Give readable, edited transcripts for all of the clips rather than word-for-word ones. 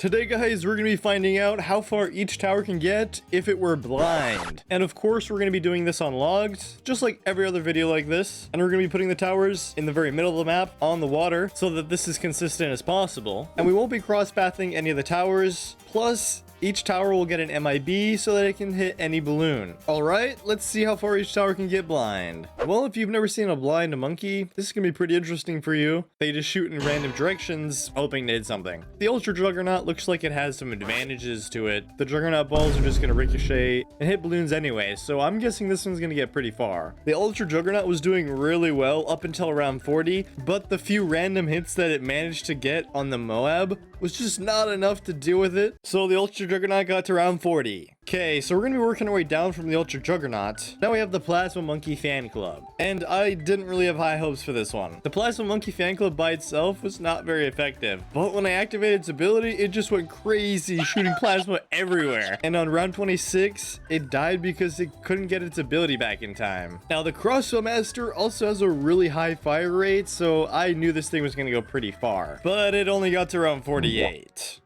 Today guys, we're going to be finding out how far each tower can get if it were blind. And of course, we're going to be doing this on logs, just like every other video like this. And we're going to be putting the towers in the very middle of the map on the water so that this is consistent as possible. And we won't be cross-pathing any of the towers. Plus, each tower will get an MIB so that it can hit any balloon. Alright, let's see how far each tower can get blind. Well, if you've never seen a blind monkey, this is going to be pretty interesting for you. They just shoot in random directions, hoping to hit something. The Ultra Juggernaut looks like it has some advantages to it. The Juggernaut balls are just going to ricochet and hit balloons anyway, so I'm guessing this one's going to get pretty far. The Ultra Juggernaut was doing really well up until around 40, but the few random hits that it managed to get on the Moab was just not enough to deal with it. So the Ultra Juggernaut got to around 40. Okay, so we're going to be working our way down from the Ultra Juggernaut. Now we have the Plasma Monkey Fan Club. And I didn't really have high hopes for this one. The Plasma Monkey Fan Club by itself was not very effective. But when I activated its ability, it just went crazy, shooting plasma everywhere. And on round 26, it died because it couldn't get its ability back in time. Now the Crossbow Master also has a really high fire rate, so I knew this thing was going to go pretty far. But it only got to around 48.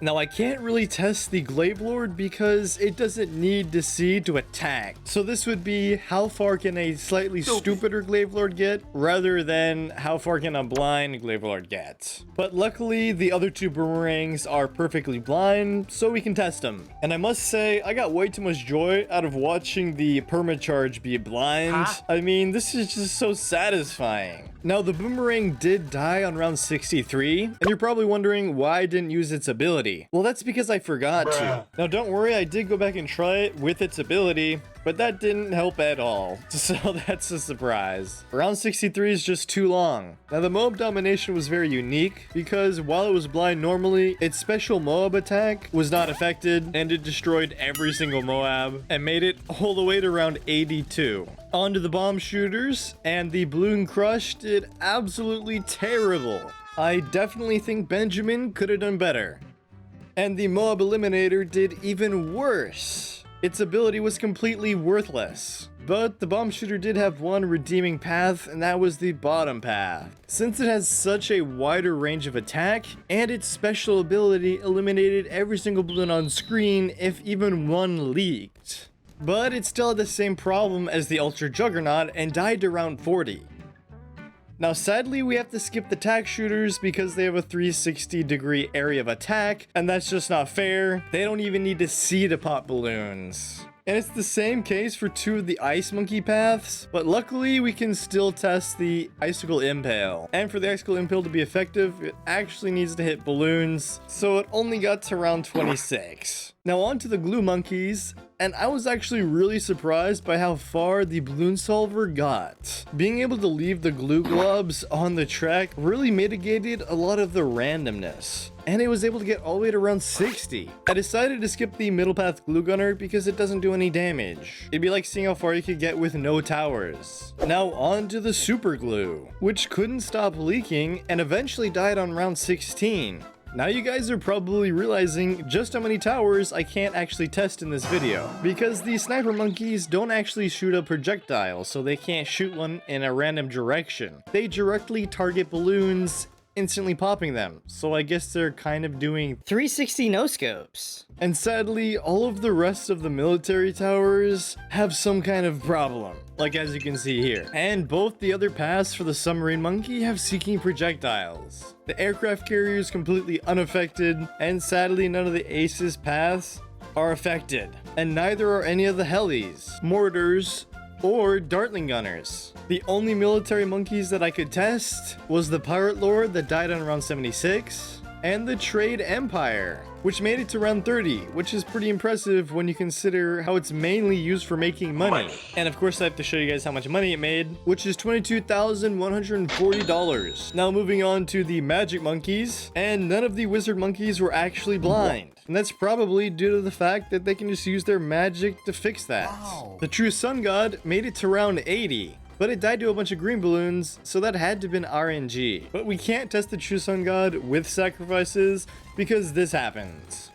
Now, I can't really test the Glaive Lord because it doesn't need to see to attack. So this would be how far can a slightly stupider Glaive Lord get rather than how far can a blind Glaive Lord get. But luckily, the other two Boomerangs are perfectly blind, so we can test them. And I must say, I got way too much joy out of watching the Permacharge be blind. I mean, this is just so satisfying. Now, the Boomerang did die on round 63, and you're probably wondering why I didn't use its ability. Well, that's because I forgot to. Now, don't worry, I did go back and try it with its ability, but that didn't help at all. So that's a surprise. Round 63 is just too long. Now, the Moab domination was very unique because while it was blind normally, its special Moab attack was not affected, and it destroyed every single Moab and made it all the way to round 82. On to the bomb shooters, and the Balloon Crush did absolutely terrible. I definitely think Benjamin could have done better. And the Moab Eliminator did even worse. Its ability was completely worthless. But the bomb shooter did have one redeeming path, and that was the bottom path. Since it has such a wider range of attack, and its special ability eliminated every single balloon on screen if even one leaked. But it still had the same problem as the Ultra Juggernaut and died to round 40. Now sadly, we have to skip the tack shooters because they have a 360-degree area of attack, and that's just not fair. They don't even need to see to pop balloons. And it's the same case for two of the Ice Monkey paths, but luckily we can still test the Icicle Impale. And for the Icicle Impale to be effective, it actually needs to hit balloons, so it only got to round 26. Now on to the Glue Monkeys, and I was actually really surprised by how far the Balloon Solver got. Being able to leave the glue globs on the track really mitigated a lot of the randomness. And it was able to get all the way to around 60. I decided to skip the middle path glue gunner because it doesn't do any damage. It'd be like seeing how far you could get with no towers. Now on to the super glue, which couldn't stop leaking and eventually died on round 16. Now you guys are probably realizing just how many towers I can't actually test in this video, because the sniper monkeys don't actually shoot a projectile, so they can't shoot one in a random direction. They directly target balloons, instantly popping them, so I guess they're kind of doing 360 no scopes. And sadly, all of the rest of the military towers have some kind of problem, like as you can see here. And both the other paths for the submarine monkey have seeking projectiles. The aircraft carrier is completely unaffected, and sadly none of the aces paths are affected. And neither are any of the helis, mortars, or Dartling gunners. The only military monkeys that I could test was the Pirate Lord that died on round 76, and the Trade Empire, which made it to round 30, which is pretty impressive when you consider how it's mainly used for making money. And of course I have to show you guys how much money it made, which is $22,140. Now moving on to the Magic Monkeys, and none of the Wizard Monkeys were actually blind. And that's probably due to the fact that they can just use their magic to fix that. The True Sun God made it to round 80. But it died to a bunch of green balloons, so that had to have been RNG. But we can't test the True Sun God with sacrifices because this happens.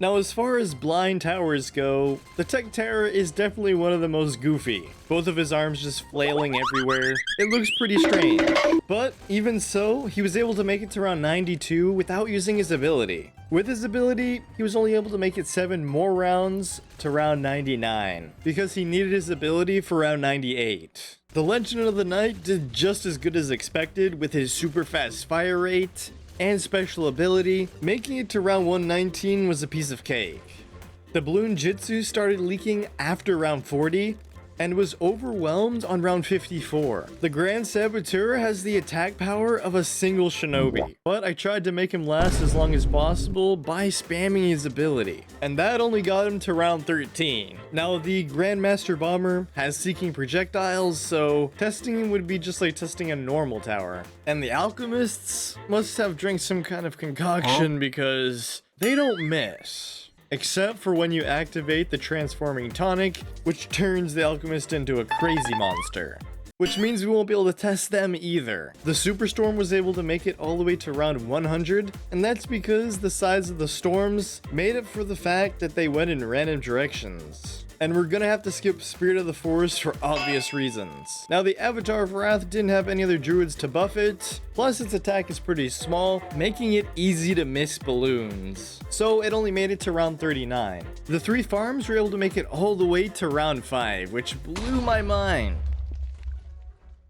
Now, as far as blind towers go, the Tech Terror is definitely one of the most goofy. Both of his arms just flailing everywhere. It looks pretty strange. But even so, he was able to make it to round 92 without using his ability. With his ability, he was only able to make it 7 more rounds to round 99, because he needed his ability for round 98. The Legend of the Night did just as good as expected with his super fast fire rate and special ability. Making it to round 119 was a piece of cake. The balloon jutsu started leaking after round 40 and was overwhelmed on round 54. The Grand Saboteur has the attack power of a single shinobi, but I tried to make him last as long as possible by spamming his ability, and that only got him to round 13. Now, the Grandmaster Bomber has seeking projectiles, so testing him would be just like testing a normal tower. And the Alchemists must have drank some kind of concoction because they don't miss. Except for when you activate the transforming tonic, which turns the alchemist into a crazy monster. Which means we won't be able to test them either. The Superstorm was able to make it all the way to round 100, and that's because the size of the storms made up for the fact that they went in random directions. And we're gonna have to skip Spirit of the Forest for obvious reasons. Now, the Avatar of Wrath didn't have any other druids to buff it, plus its attack is pretty small, making it easy to miss balloons. So it only made it to round 39. The 3 farms were able to make it all the way to round 5, which blew my mind.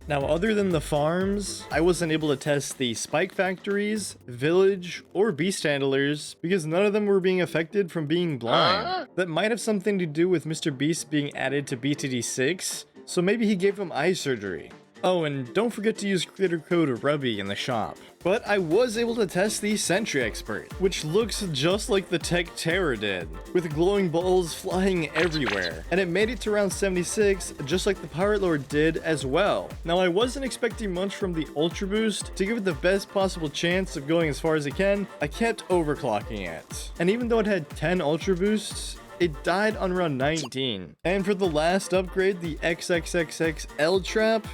Now, other than the farms, I wasn't able to test the spike factories, village, or beast handlers because none of them were being affected from being blind. That might have something to do with Mr. Beast being added to BTD6, so maybe he gave him eye surgery. Oh, and don't forget to use creator code RUBBY in the shop. But I was able to test the Sentry Expert, which looks just like the Tech Terror did, with glowing balls flying everywhere. And it made it to round 76, just like the Pirate Lord did as well. Now, I wasn't expecting much from the Ultra Boost. To give it the best possible chance of going as far as it can, I kept overclocking it. And even though it had 10 Ultra Boosts, it died on round 19. And for the last upgrade, the XXXXL Trap,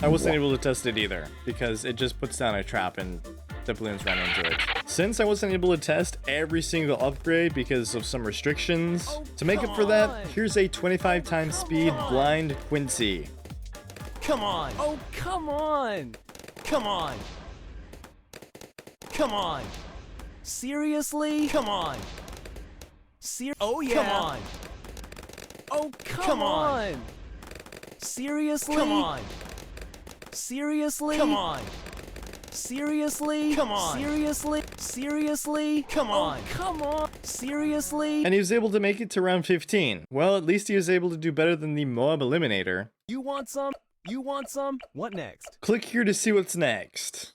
I wasn't able to test it either, because it just puts down a trap and the balloons run into it. Since I wasn't able to test every single upgrade because of some restrictions, to make up for that, here's a 25 times speed blind Quincy. Come on! Oh, come on! Come on! Come on! Seriously? Come on! Oh yeah! Come on! Oh, come on! Seriously? Come on! Seriously? Come on! Seriously? Come on! Seriously? Seriously? Come on! Oh, come on! Seriously? And he was able to make it to round 15. Well, at least he was able to do better than the Moab Eliminator. You want some? You want some? What next? Click here to see what's next.